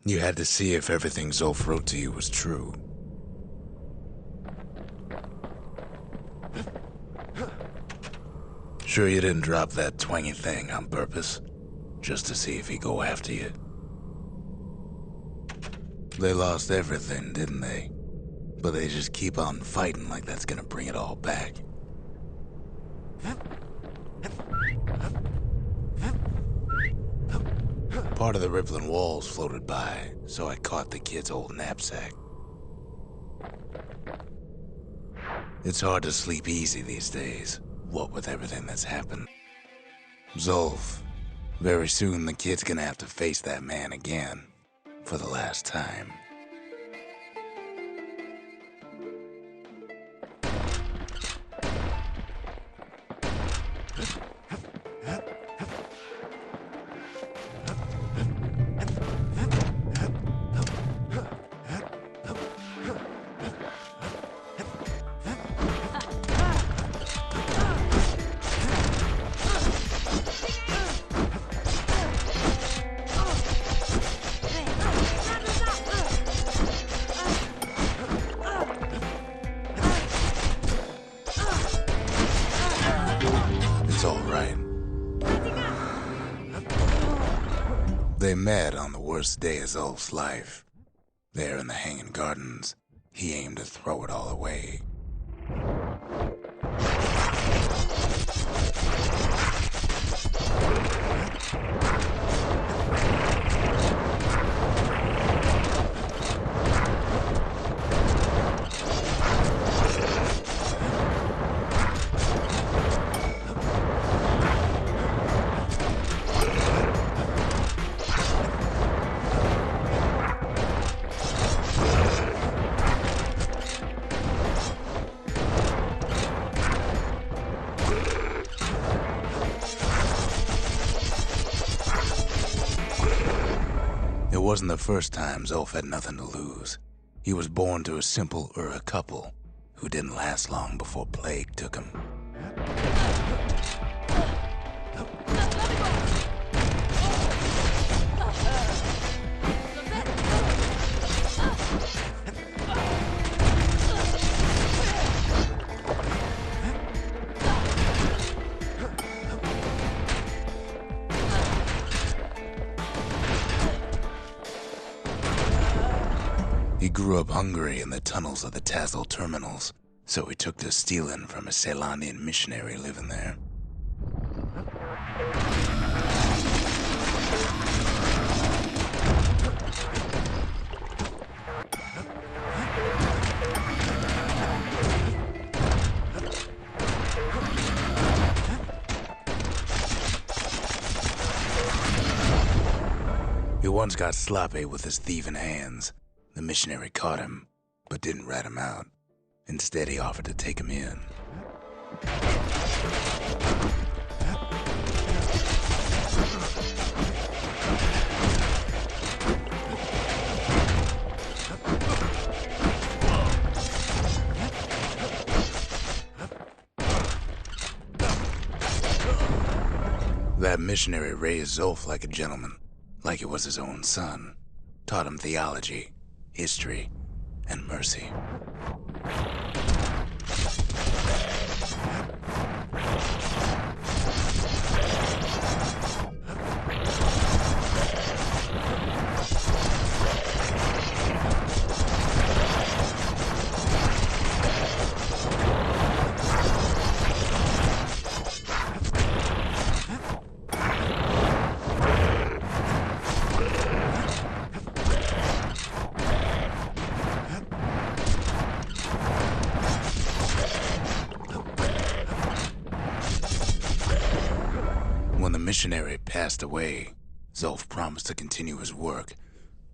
You had to see if everything Zolf wrote to you was true. Sure you didn't drop that twangy thing on purpose? Just to see if he'd go after you? They lost everything, didn't they? But they just keep on fighting like that's gonna bring it all back. Part of the rippling walls floated by, so I caught the kid's old knapsack. It's hard to sleep easy these days, what with everything that's happened. Zolf, very soon the kid's gonna have to face that man again, for the last time. It's all right. They met on the worst day of Zolf's life. There in the Hanging Gardens, he aimed to throw it all away. It wasn't the first time Zolf had nothing to lose. He was born to a simple Ura couple who didn't last long before plague took him. He grew up hungry in the tunnels of the Tassel terminals, so he took to stealing from a Ceylonian missionary living there. He once got sloppy with his thieving hands. The missionary caught him, but didn't rat him out. Instead, he offered to take him in. That missionary raised Zolf like a gentleman, like it was his own son. Taught him theology, history, and mercy. When the missionary passed away, Zolf promised to continue his work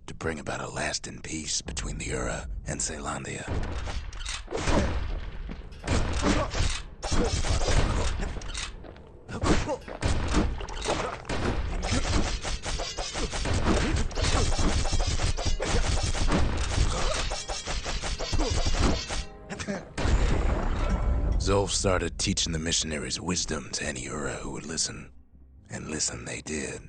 to bring about a lasting peace between the Ura and Ceylondia. Zolf started teaching the missionaries wisdom to any Ura who would listen. And listen they did.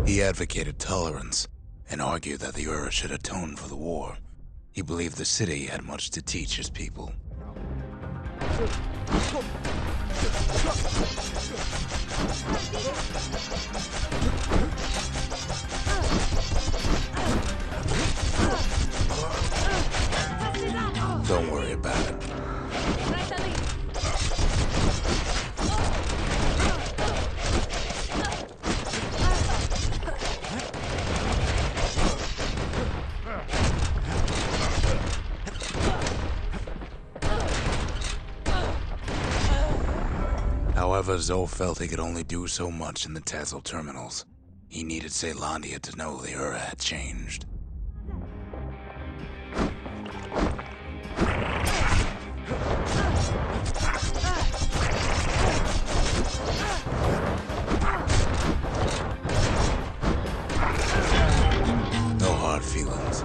He advocated tolerance and argued that the Ura should atone for the war. He believed the city had much to teach his people. Don't worry about it. However, Zoe felt he could only do so much in the Tassel terminals. He needed Caelondia to know the Ura had changed. No hard feelings.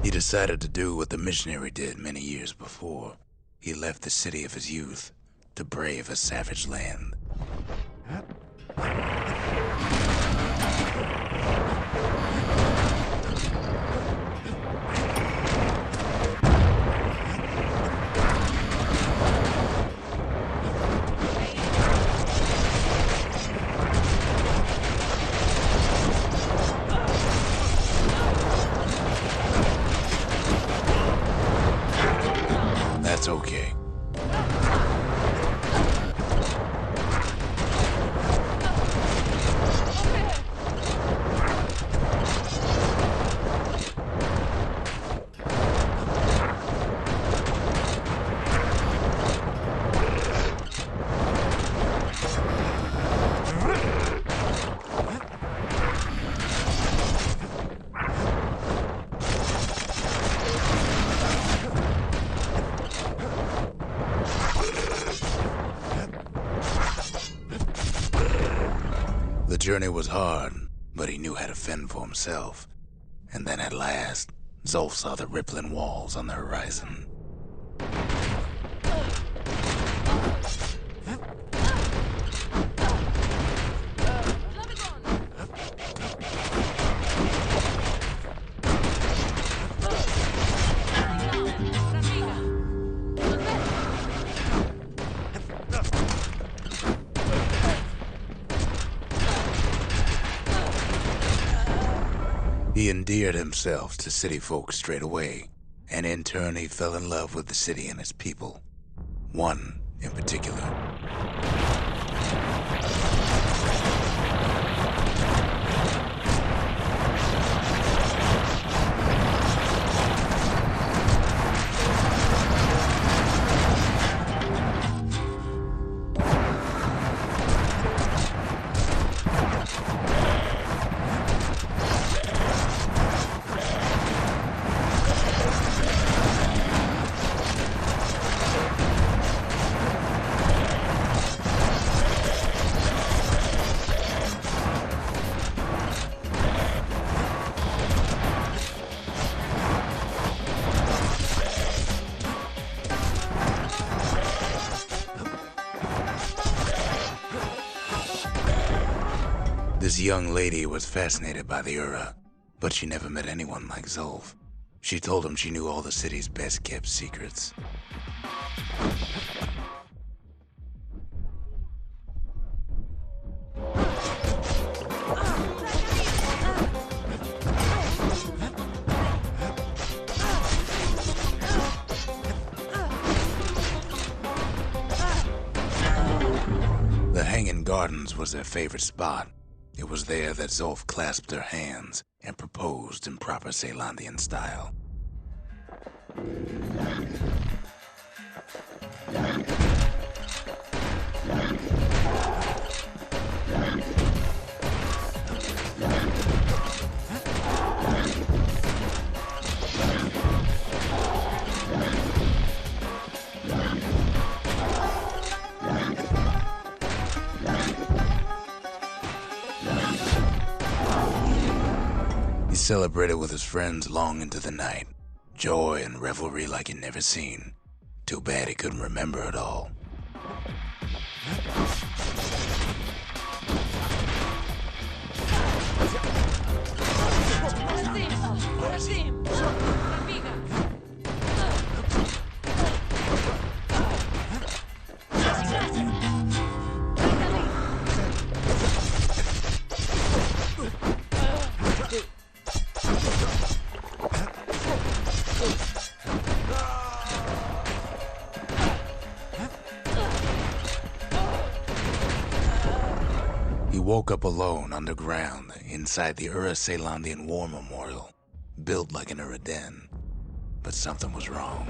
He decided to do what the missionary did many years before. He left the city of his youth to brave a savage land. That's okay. The journey was hard, but he knew how to fend for himself. And then at last, Zolf saw the rippling walls on the horizon. He endeared himself to city folk straight away, and in turn he fell in love with the city and its people. One in particular. This young lady was fascinated by the Ura, but she never met anyone like Zolf. She told him she knew all the city's best-kept secrets. The Hanging Gardens was their favorite spot. It was there that Zolf clasped her hands and proposed in proper Caelondian style. He celebrated with his friends long into the night. Joy and revelry like he'd never seen. Too bad he couldn't remember it all. He woke up alone underground inside the Ura-Celandian War Memorial, built like an Uraden. But something was wrong.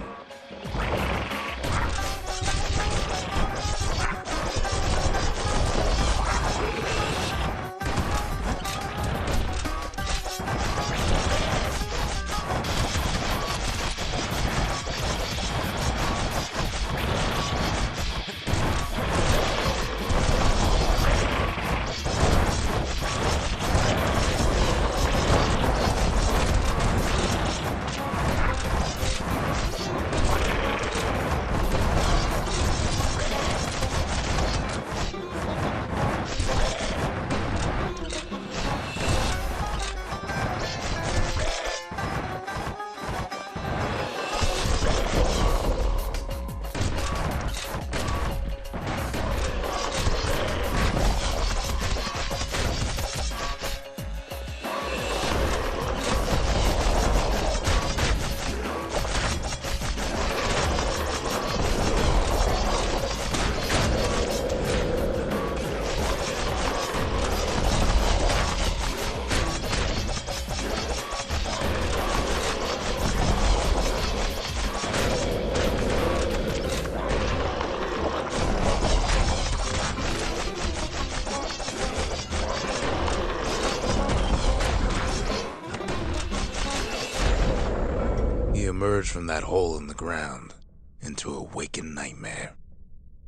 He emerged from that hole in the ground into a waking nightmare.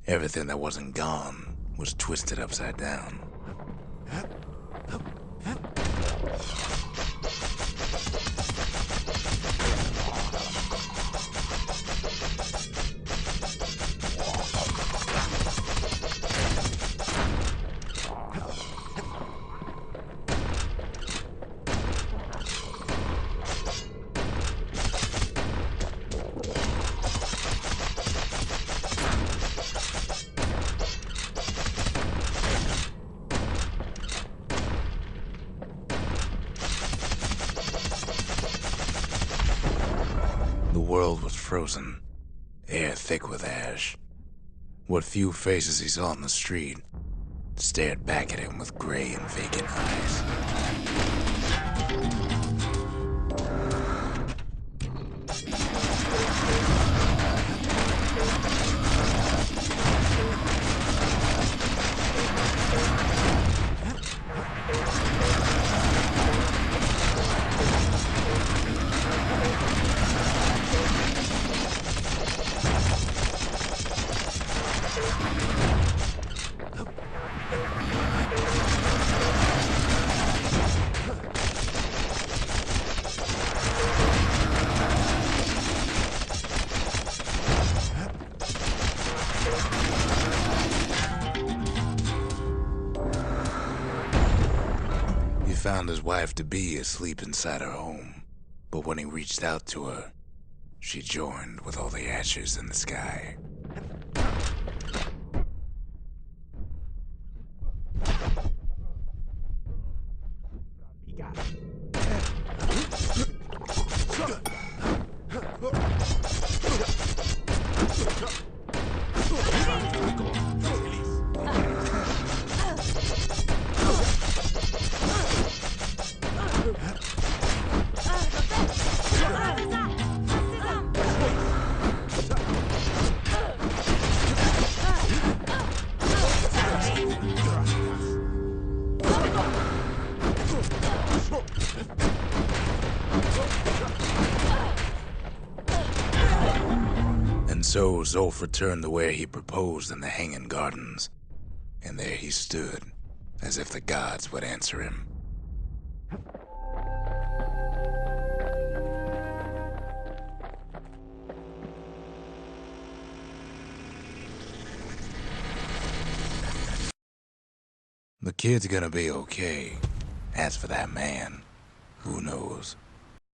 Everything that wasn't gone was twisted upside down. The world was frozen, air thick with ash. What few faces he saw on the street stared back at him with gray and vacant eyes. He found his wife-to-be asleep inside her home, but when he reached out to her, she joined with all the ashes in the sky. so Zolf returned to where he proposed in the Hanging Gardens, and there he stood, as if the gods would answer him. The kid's gonna be okay. As for that man, who knows?